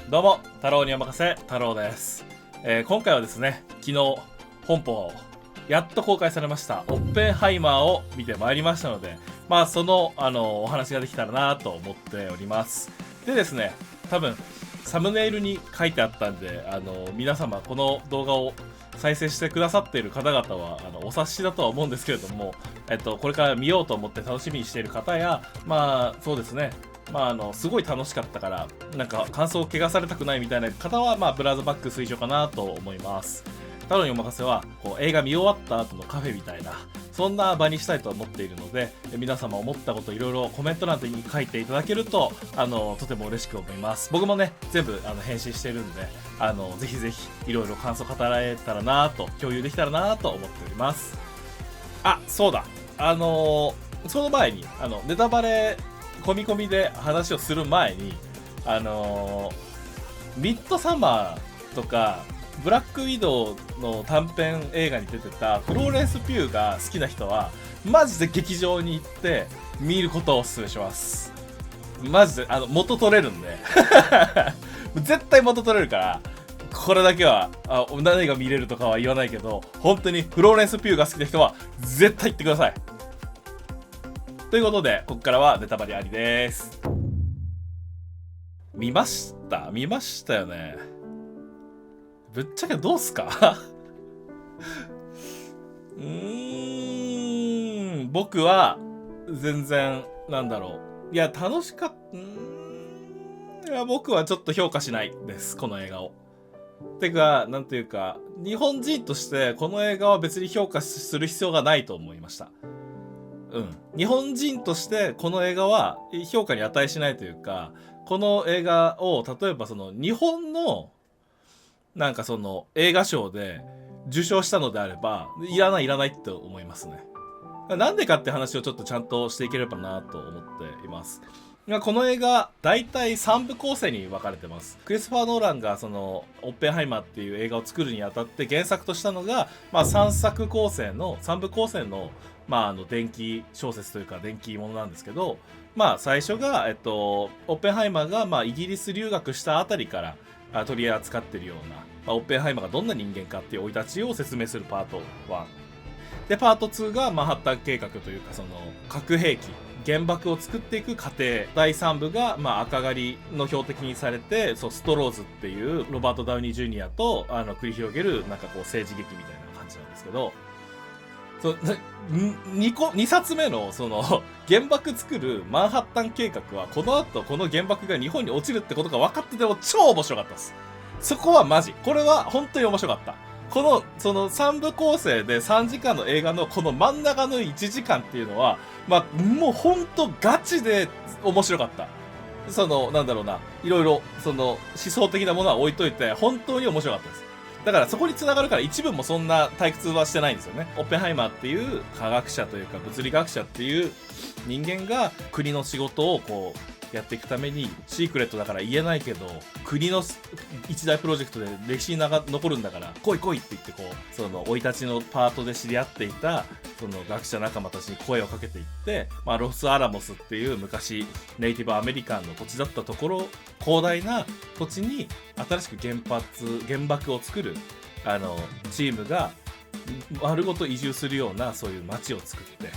どうも、太郎にお任せ、太郎です。今回はですね、昨日、本邦、やっと公開されました、オッペンハイマーを見てまいりましたので、その、お話ができたらなと思っております。でですね、多分、サムネイルに書いてあったんで、皆様、この動画を再生してくださっている方々は、お察しだとは思うんですけれども、これから見ようと思って楽しみにしている方や、そうですね、すごい楽しかったから、なんか感想を汚されたくないみたいな方は、ブラウザバック推奨かなと思います。太郎にお任せは、映画見終わった後のカフェみたいな、そんな場にしたいと思っているので、皆様思ったこといろいろコメント欄に書いていただけると、とても嬉しく思います。僕もね、全部返信してるんで、ぜひぜひいろいろ感想語られたらなと、共有できたらなと思っております。あ、そうだ。その前に、ネタバレ、込み込みで話をする前に、ミッドサマーとか、ブラックウィドウの短編映画に出てたフローレンス・ピューが好きな人は、マジで劇場に行って見ることをお勧めします。マジで、元取れるんで。絶対元取れるから、これだけは、何が見れるとかは言わないけど、本当にフローレンス・ピューが好きな人は、絶対行ってください。ということで、ここからはネタバレありです。見ましたよね。ぶっちゃけどうすか僕は、全然、なんだろう。いや、楽しかった。いや、僕はちょっと評価しないです、この映画を。てか、なんていうか、日本人としてこの映画は別に評価する必要がないと思いました。日本人としてこの映画は評価に値しないというか、この映画を例えばその日本のなんかその映画賞で受賞したのであればいらないって思いますね。なんでかって話をちょっとちゃんとしていければなと思っています。この映画大体3部構成に分かれてます。クリストファー・ノーランがそのオッペンハイマーっていう映画を作るにあたって原作としたのが、3部構成の電気小説というか電気ものなんですけど、最初がオッペンハイマーがイギリス留学したあたりから取り扱ってるような、オッペンハイマーがどんな人間かっていう生い立ちを説明するパート1で、パート2がマンハッタン計画というかその核兵器原爆を作っていく過程。第3部が、赤狩りの標的にされて、ストローズっていうロバート・ダウニー・ジュニアと繰り広げるなんかこう政治劇みたいな感じなんですけど、2冊目のその原爆作るマンハッタン計画はこの後この原爆が日本に落ちるってことが分かってても超面白かったです。そこはマジ。これは本当に面白かった。その3部構成で3時間の映画のこの真ん中の1時間っていうのは、もう本当ガチで面白かった。なんだろうな、いろいろ、思想的なものは置いといて、本当に面白かったです。だからそこに繋がるから一部もそんな退屈はしてないんですよね。オッペンハイマーっていう科学者というか物理学者っていう人間が国の仕事をこう、やっていくためにシークレットだから言えないけど国の一大プロジェクトで歴史に残るんだから来いって言ってこうその生い立ちのパートで知り合っていたその学者仲間たちに声をかけていって、ロスアラモスっていう昔ネイティブアメリカンの土地だったところ、広大な土地に新しく原爆を作るチームが丸ごと移住するようなそういう街を作って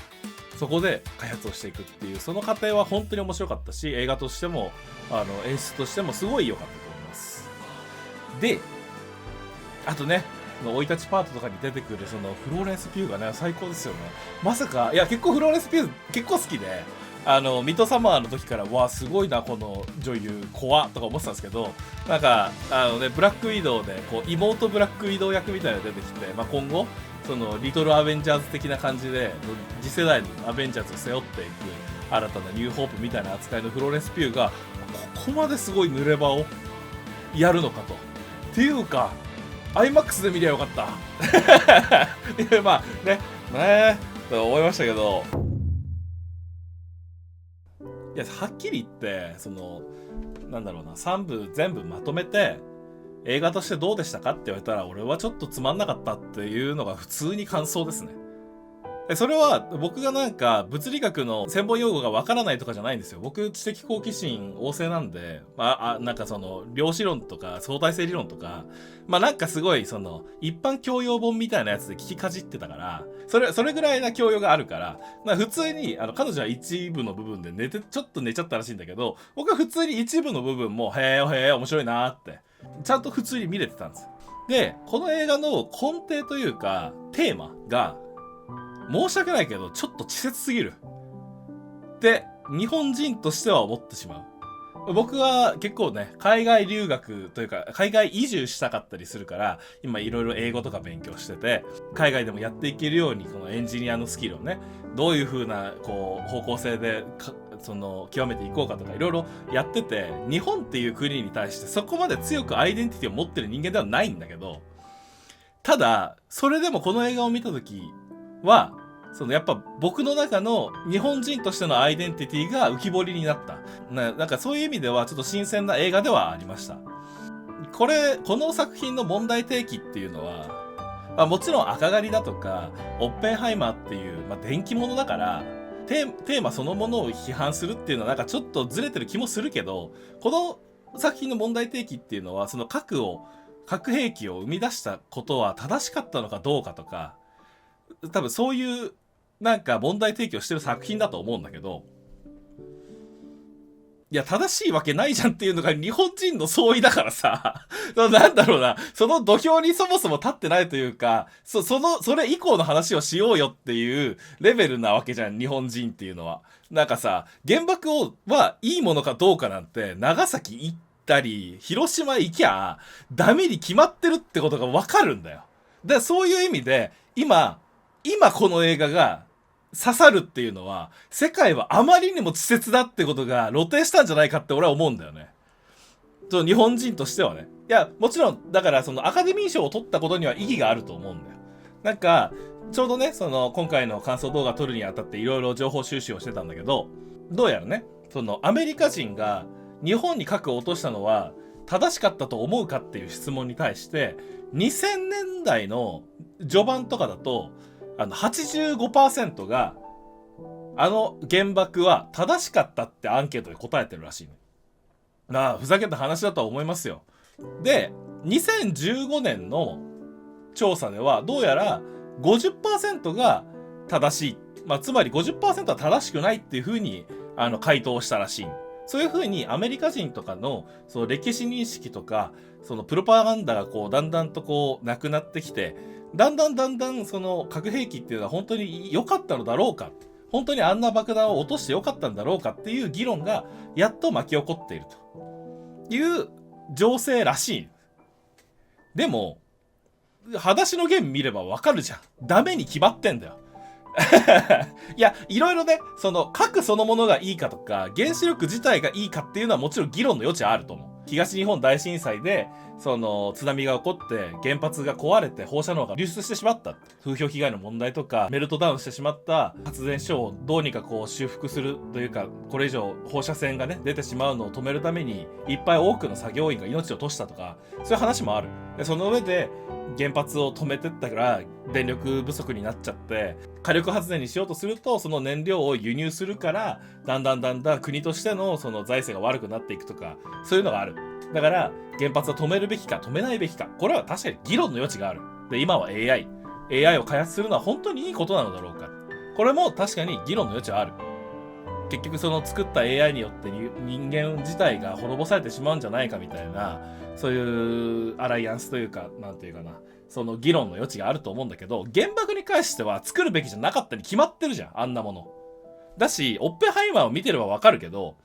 そこで開発をしていくっていうその過程は本当に面白かったし、映画としても演出としてもすごい良かったと思います。で、あとね、生い立ちパートとかに出てくるそのフローレンス・ピューがね最高ですよね。まさか、いや結構フローレンス・ピュー結構好きで、ミッドサマーの時からわすごいなこの女優怖っとか思ってたんですけど、なんかブラックウィドウでこう妹ブラックウィドウ役みたいなのが出てきて、今後そのリトルアベンジャーズ的な感じで次世代のアベンジャーズを背負っていく新たなニューホープみたいな扱いのフローレンス・ピューがここまですごい濡れ場をやるのかと。っていうか IMAX で見りゃよかったと思いましたけど、いやはっきり言ってなんだろうな、3部全部まとめて映画としてどうでしたかって言われたら俺はちょっとつまんなかったっていうのが普通に感想ですね。それは僕がなんか物理学の専門用語がわからないとかじゃないんですよ。僕知的好奇心旺盛なんで、なんかその量子論とか相対性理論とか、なんかすごいその一般教養本みたいなやつで聞きかじってたから、それぐらいな教養があるから、普通に彼女は一部の部分でちょっと寝ちゃったらしいんだけど、僕は普通に一部の部分もへえ面白いなーってちゃんと普通に見れてたんです。で、この映画の根底というかテーマが申し訳ないけどちょっと稚拙すぎるって日本人としては思ってしまう。僕は結構ね、海外留学というか海外移住したかったりするから、今いろいろ英語とか勉強してて、海外でもやっていけるようにこのエンジニアのスキルをね、どういう風なこう方向性でその極めていこうかとかいろいろやってて、日本っていう国に対してそこまで強くアイデンティティを持ってる人間ではないんだけど、ただそれでもこの映画を見た時はそのやっぱ僕の中の日本人としてのアイデンティティが浮き彫りになった。なんかそういう意味ではちょっと新鮮な映画ではありました。この作品の問題提起っていうのは、もちろん赤狩りだとかオッペンハイマーっていう、電気物だからテーマそのものを批判するっていうのはなんかちょっとずれてる気もするけど、この作品の問題提起っていうのはその核兵器を生み出したことは正しかったのかどうかとか、多分そういうなんか問題提起をしてる作品だと思うんだけど、いや正しいわけないじゃんっていうのが日本人の総意だからさなんだろうな、その土俵にそもそも立ってないというか、それ以降の話をしようよっていうレベルなわけじゃん、日本人っていうのは。なんかさ、原爆はいいものかどうかなんて長崎行ったり広島行きゃダメに決まってるってことがわかるんだよ。だからそういう意味で今この映画が刺さるっていうのは、世界はあまりにも稚拙だってことが露呈したんじゃないかって俺は思うんだよね。日本人としてはね。いや、もちろんだからそのアカデミー賞を取ったことには意義があると思うんだよ。なんかちょうどね、その今回の感想動画撮るにあたっていろいろ情報収集をしてたんだけど、どうやらね、そのアメリカ人が日本に核を落としたのは正しかったと思うかっていう質問に対して、2000年代の序盤とかだと85% が原爆は正しかったってアンケートで答えてるらしいね。ふざけた話だとは思いますよ。で、2015年の調査ではどうやら 50% が正しい、つまり 50% は正しくないっていう風に回答したらしい。そういう風にアメリカ人とかのその歴史認識とかそのプロパガンダがこうだんだんとなくなってきて、だんだんその核兵器っていうのは本当に良かったのだろうか、本当にあんな爆弾を落として良かったんだろうかっていう議論がやっと巻き起こっているという情勢らしい。でも裸足のゲーム見ればわかるじゃん、ダメに決まってんだよいや、いろいろね、その核そのものがいいかとか原子力自体がいいかっていうのはもちろん議論の余地はあると思う。東日本大震災でその津波が起こって原発が壊れて放射能が流出してしまった、風評被害の問題とかメルトダウンしてしまった発電所をどうにかこう修復するというか、これ以上放射線がね出てしまうのを止めるためにいっぱい多くの作業員が命を落としたとか、そういう話もある。でその上で原発を止めてったから電力不足になっちゃって火力発電にしようとすると、その燃料を輸入するからだんだん国としてのその財政が悪くなっていくとか、そういうのがある。だから原発を止めるべきか止めないべきか、これは確かに議論の余地がある。で今は AI を開発するのは本当にいいことなのだろうか、これも確かに議論の余地はある。結局その作った AI によって人間自体が滅ぼされてしまうんじゃないかみたいな、そういうアライアンスというか、なんていうかな、その議論の余地があると思うんだけど、原爆に関しては作るべきじゃなかったに決まってるじゃん、あんなものだし。オッペンハイマーを見てればわかるけど、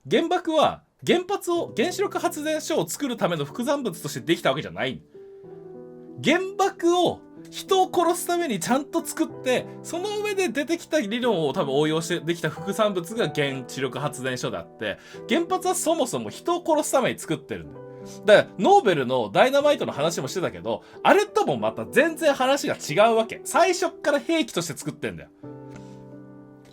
原爆は原子力発電所を作るための副産物としてできたわけじゃない。原爆を人を殺すためにちゃんと作って、その上で出てきた理論を多分応用してできた副産物が原子力発電所であって、原発はそもそも人を殺すために作ってるんだよ。だからノーベルのダイナマイトの話もしてたけど、あれともまた全然話が違うわけ。最初っから兵器として作ってんだよ。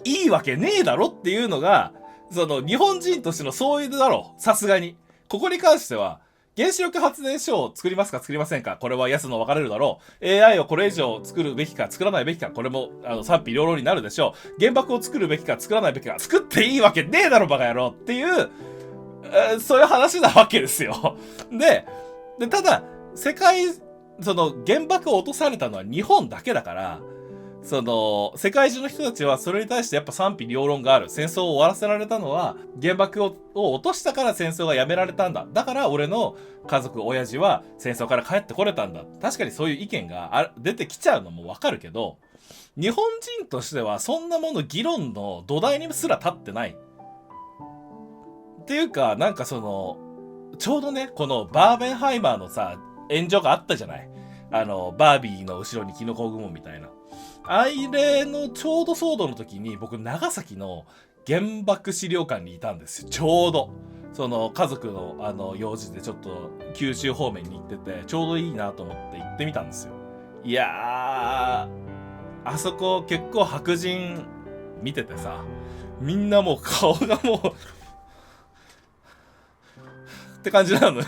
いいわけねえだろっていうのがその日本人としての総意だろう。さすがにここに関しては原子力発電所を作りますか作りませんか、これはイエスの分かれるだろう。AI をこれ以上作るべきか作らないべきか、これも賛否両論になるでしょう。原爆を作るべきか作らないべきか、作っていいわけねえだろバカ野郎っていう、そういう話なわけですよ。で、ただ、原爆を落とされたのは日本だけだから、世界中の人たちはそれに対してやっぱ賛否両論がある。戦争を終わらせられたのは、原爆を落としたから戦争がやめられたんだ。だから俺の家族、親父は戦争から帰ってこれたんだ。確かにそういう意見が出てきちゃうのもわかるけど、日本人としてはそんなもの議論の土台にすら立ってない。っていうか、なんかちょうどね、このバーベンハイマーのさ、炎上があったじゃない。バービーの後ろにキノコ雲みたいな。あれのちょうど騒動の時に僕長崎の原爆資料館にいたんですよ。ちょうど家族の用事でちょっと九州方面に行ってて、ちょうどいいなと思って行ってみたんですよ。いやー、あそこ結構白人見ててさ、みんなもう顔がもうって感じなのよ。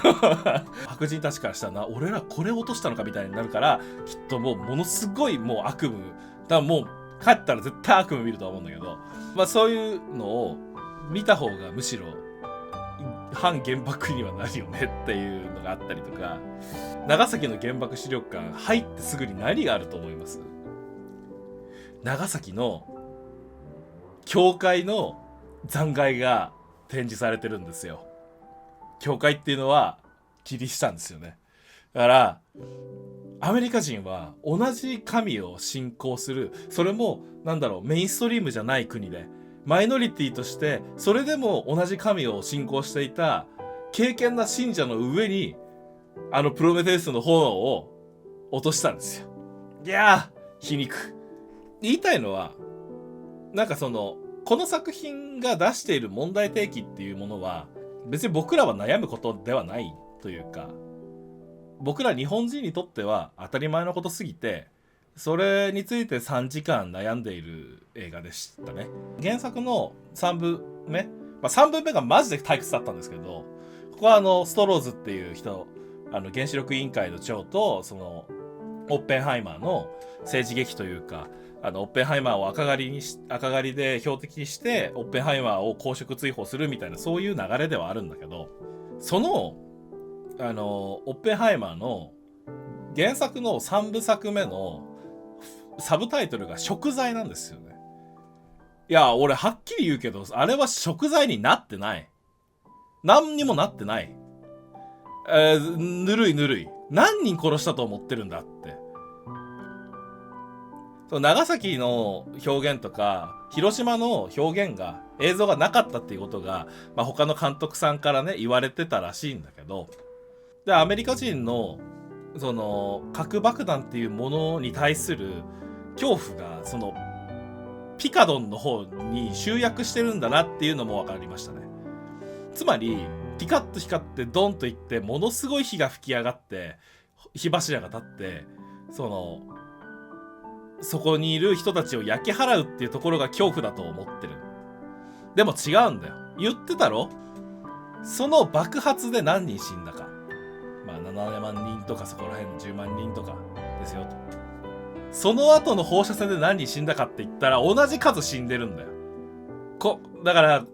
白人たちからしたらな、俺らこれ落としたのかみたいになるから、きっとものすごいもう悪夢、だからもう帰ったら絶対悪夢見るとは思うんだけど、そういうのを見た方がむしろ反原爆にはなるよねっていうのがあったりとか。長崎の原爆資料館入ってすぐに何があると思います？長崎の教会の残骸が展示されてるんですよ。教会っていうのはキリシタンですよね。だからアメリカ人は同じ神を信仰する、それもメインストリームじゃない国でマイノリティとしてそれでも同じ神を信仰していた敬虔な信者の上にプロメテウスの炎を落としたんですよ。いやー、皮肉。言いたいのは、この作品が出している問題提起っていうものは別に僕らは悩むことではないというか、僕ら日本人にとっては当たり前のことすぎて、それについて3時間悩んでいる映画でしたね。原作の3部目、3部目がマジで退屈だったんですけど、ここはストローズっていう人、原子力委員会の長とオッペンハイマーの政治劇というか、オッペンハイマーを赤狩りで標的にしてオッペンハイマーを公職追放するみたいな、そういう流れではあるんだけど、オッペンハイマーの原作の3部作目のサブタイトルが食材なんですよね。いや、俺はっきり言うけど、あれは食材になってない。何にもなってない。ぬるい。何人殺したと思ってるんだって。長崎の表現とか広島の表現が、映像がなかったっていうことが、他の監督さんからね言われてたらしいんだけど、でアメリカ人の核爆弾っていうものに対する恐怖がピカドンの方に集約してるんだなっていうのも分かりましたね。つまりピカッと光ってドンといってものすごい火が吹き上がって火柱が立ってそこにいる人たちを焼き払うっていうところが恐怖だと思ってる。でも違うんだよ。言ってたろ、その爆発で何人死んだか、7万人とかそこら辺10万人とかですよと。その後の放射線で何人死んだかって言ったら同じ数死んでるんだよ。だから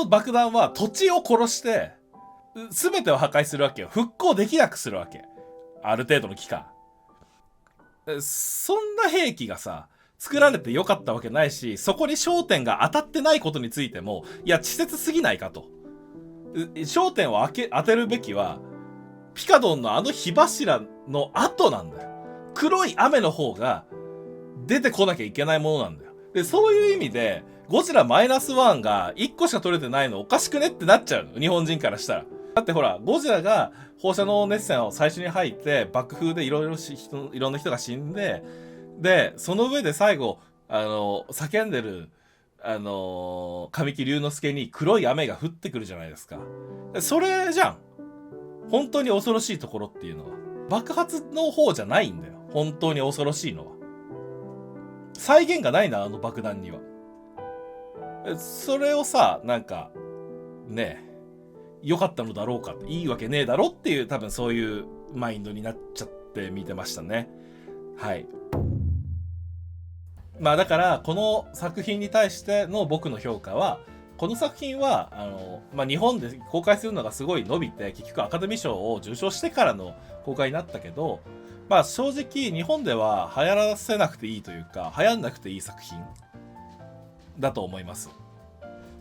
爆弾は土地を殺して全てを破壊するわけよ。復興できなくするわけ、ある程度の期間。そんな兵器がさ作られてよかったわけないし、そこに焦点が当たってないことについても、いや稚拙すぎないかと。焦点を当てるべきはピカドンの火柱の後なんだよ。黒い雨の方が出てこなきゃいけないものなんだよ。でそういう意味でゴジラマイナスワンが1個しか取れてないのおかしくねってなっちゃうの、日本人からしたら。だってほら、ゴジラが放射能熱線を最初に入って爆風でいろんな人が死んで、でその上で最後叫んでる神木隆之介に黒い雨が降ってくるじゃないですか。それじゃん本当に恐ろしいところっていうのは。爆発の方じゃないんだよ、本当に恐ろしいのは。再現がないな、爆弾には。それをさ、ねえ良かったのだろうか、いいわけねえだろっていう、多分そういうマインドになっちゃって見てましたね。はい。まあだからこの作品に対しての僕の評価は、この作品は日本で公開するのがすごい伸びて、結局アカデミー賞を受賞してからの公開になったけど、まあ正直日本では流行らせなくていいというか、流行んなくていい作品だと思います。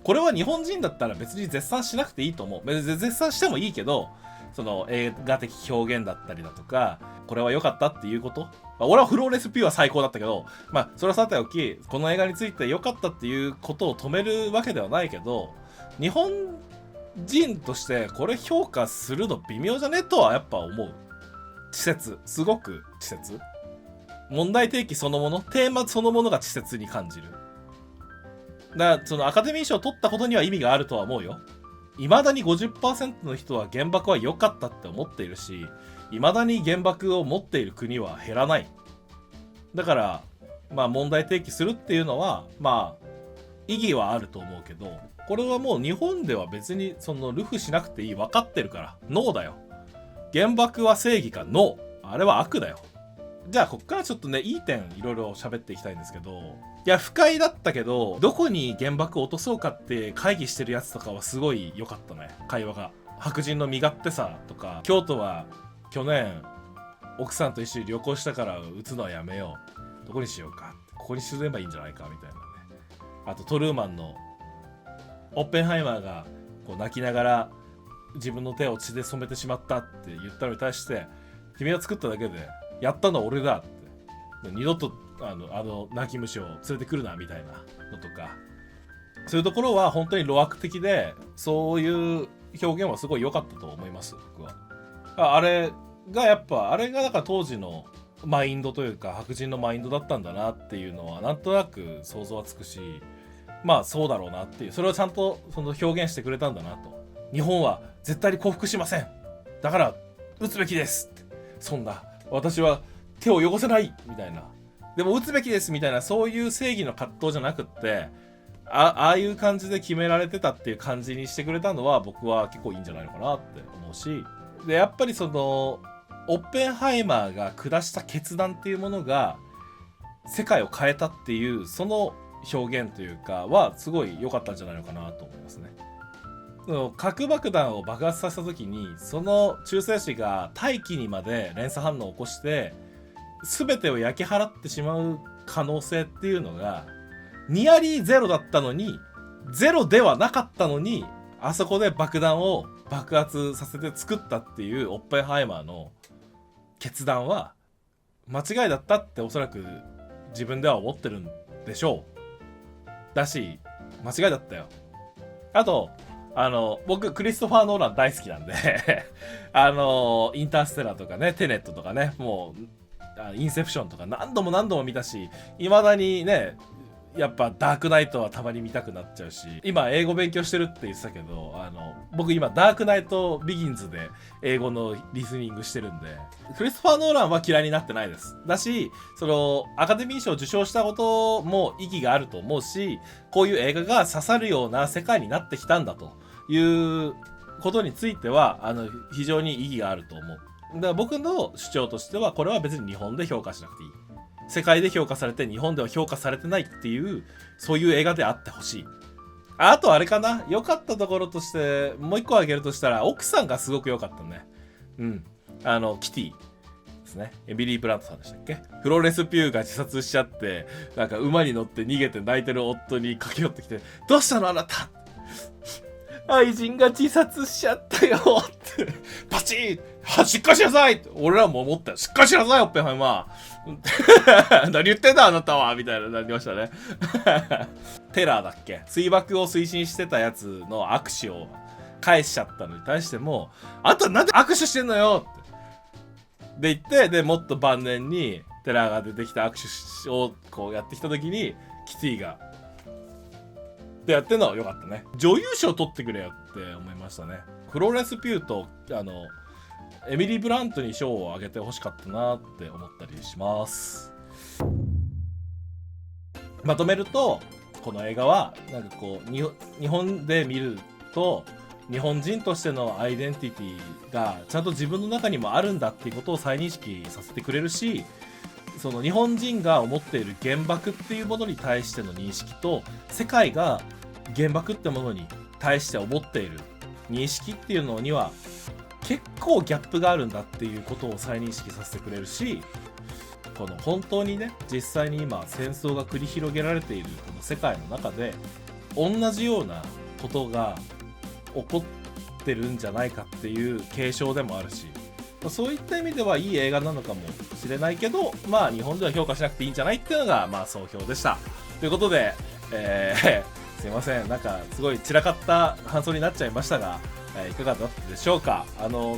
これは日本人だったら別に絶賛しなくていいと思う。別に絶賛してもいいけど、その映画的表現だったりだとか、これは良かったっていうこと。俺はフローレスピュア最高だったけど、まあそれはさておき、この映画について良かったっていうことを止めるわけではないけど、日本人としてこれ評価するの微妙じゃねとはやっぱ思う。稚拙、すごく稚拙。問題提起そのもの、テーマそのものが稚拙に感じる。だからそのアカデミー賞を取ったことには意味があるとは思うよ。未だに 50% の人は原爆は良かったって思っているし、未だに原爆を持っている国は減らない。だからまあ問題提起するっていうのはまあ意義はあると思うけど、これはもう日本では別にそのルフしなくていい、分かってるから。ノーだよ。原爆は正義か、ノー。あれは悪だよ。じゃあこっからちょっとね、いい点いろいろ喋っていきたいんですけど、いや不快だったけど、どこに原爆を落とそうかって会議してるやつとかはすごい良かったね、会話が。白人の身勝手さとか、京都は去年奥さんと一緒に旅行したから撃つのはやめよう、どこにしようか、ここに沈めばいいんじゃないかみたいなね。あとトルーマンのオッペンハイマーがこう泣きながら自分の手を血で染めてしまったって言ったのに対して、君は作っただけでやったのは俺だって、二度とあの泣き虫を連れてくるなみたいなのとか、そういうところは本当に路悪的で、そういう表現はすごい良かったと思います、僕は。あれがやっぱ、あれがだから当時のマインドというか白人のマインドだったんだなっていうのはなんとなく想像はつくし、まあそうだろうなっていう、それをちゃんとその表現してくれたんだなと。日本は絶対に降伏しません、だから撃つべきですって、そんな私は手を汚せないみたいな、でも撃つべきですみたいな、そういう正義の葛藤じゃなくって、ああいう感じで決められてたっていう感じにしてくれたのは僕は結構いいんじゃないのかなって思うし、でやっぱりそのオッペンハイマーが下した決断っていうものが世界を変えたっていう、その表現というかはすごい良かったんじゃないのかなと思いますね。核爆弾を爆発させた時に、その中性子が大気にまで連鎖反応を起こして全てを焼き払ってしまう可能性っていうのがニアリーゼロだったのに、ゼロではなかったのに、あそこで爆弾を爆発させて作ったっていうオッペンハイマーの決断は間違いだったっておそらく自分では思ってるんでしょう。だし間違いだったよ。あと僕クリストファー・ノーラン大好きなんでインターステラーとかね、テネットとかね、もうインセプションとか何度も見たし、未だにねやっぱダークナイトはたまに見たくなっちゃうし、今英語勉強してるって言ってたけど、僕今ダークナイトビギンズで英語のリスニングしてるんで、クリストファー・ノーランは嫌いになってないです。だし、そのアカデミー賞を受賞したことも意義があると思うし、こういう映画が刺さるような世界になってきたんだということについては非常に意義があると思う。だから僕の主張としては、これは別に日本で評価しなくていい、世界で評価されて日本では評価されてないっていう、そういう映画であってほしい。あとあれかな、良かったところとしてもう一個挙げるとしたら、奥さんがすごく良かったね。キティですね。エミリー・ブラントさんでしたっけ。フローレス・ピューが自殺しちゃって、なんか馬に乗って逃げて泣いてる夫に駆け寄ってきて、どうしたのあなた、愛人が自殺しちゃったよってパチッ、しっかりしなさいって俺らも思ったよ。しっかりしなさいオッペンハイマー何言ってんだあなたはみたいななりましたねテラーだっけ、水爆を推進してたやつの握手を返しちゃったのに対しても、あんたなんで握手してんのよってで言って、でもっと晩年にテラーが出てきた握手をこうやってきた時にキティがってやってんのは良かったね。女優賞取ってくれよって思いましたね。フローレンス・ピューとエミリー・ブラントに賞をあげてほしかったなって思ったりします。まとめると、この映画はなんかこう日本で見ると日本人としてのアイデンティティがちゃんと自分の中にもあるんだっていうことを再認識させてくれるし、その日本人が思っている原爆っていうものに対しての認識と、世界が原爆ってものに対して思っている認識っていうのには結構ギャップがあるんだっていうことを再認識させてくれるし、この本当にね、実際に今戦争が繰り広げられているこの世界の中で同じようなことが起こってるんじゃないかっていう継承でもあるし、そういった意味ではいい映画なのかもしれないけど、まあ日本では評価しなくていいんじゃないっていうのがまあ総評でした。ということで、すいません、なんかすごい散らかった感想になっちゃいましたが、いかがだったでしょうか。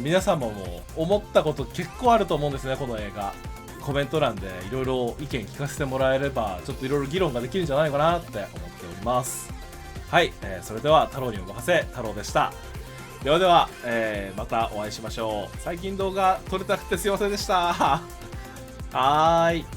皆様も思ったこと結構あると思うんですね、この映画。コメント欄でいろいろ意見聞かせてもらえれば、ちょっといろいろ議論ができるんじゃないかなって思っております。はい、それでは太郎にお任せ、太郎でした。ではでは、またお会いしましょう。最近動画撮れたくてすいませんでした。はーい。